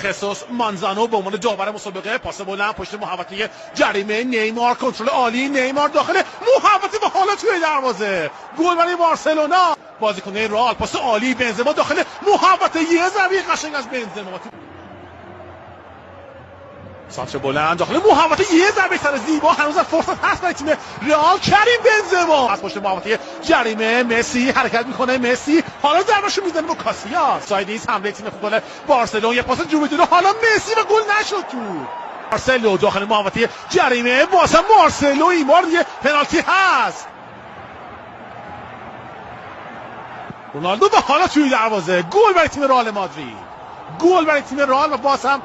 خصوص مانزانو به عنوان داور مسابقه، پاس بلند پشت محوطه جریمه، نیمار کنترل عالی، نیمار داخل محوطه و حالا توی دروازه، گل برای بارسلونا. بازیکن رئال پاس عالی، بنزما داخل محوطه، یه ضربه قشنگ از بنزما، سانتر بلند داخل محوطه، یه ضربه سر زیبا، هنوز فرصت هست برای تیم رئال. کریم بنزما از پشت محوطه جریمه، مسی حرکت میکنه، مسی حالا ضربهشو میزنه با کاسیاس. سایدیس حمله تیم فوتبال بارسلونا، یه پاس جو میدونه، حالا مسی و گل نشد تو. مارسلو داخل محوطه جریمه، واسه مارسلو این بار دیگه پنالتی هست. رونالدو و حالا توی دروازه، گل برای تیم رئال مادرید، گل برای تیم رئال و باز هم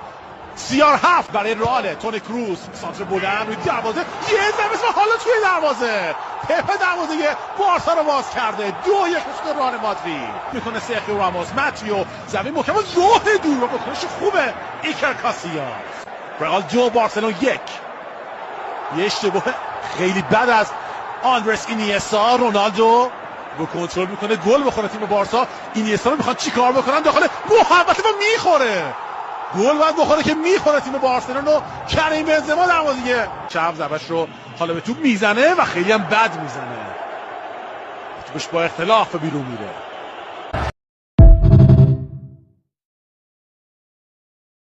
CR7 برای رئال. تونی کروس سانتر بلند روی دروازه، یه ضربه و حالا توی دروازه، پپ دروازه بارسا رو باز کرده. 2-1 رئال مادرید میکنه. سرخیو راموس، ماتیو زمین محکم و راه دور و بکنش خوبه ایکر کاسیاس. رئال 2 بارسلون 1. یه اشتباه خیلی بد از آندرس اینیستا. رونالدو رو کنترل میکنه، گل بخوره تیم بارسا. اینیستا رو میخوان چیکار بکنن داخل محوطه و میخوره. گل باید بخوره که میخوره تیم بارسلونا. کریم بنزما دروازه چپ ضربش رو حالا به توپ میزنه و خیلی هم بد میزنه، توپش با اختلاف بیرون میره.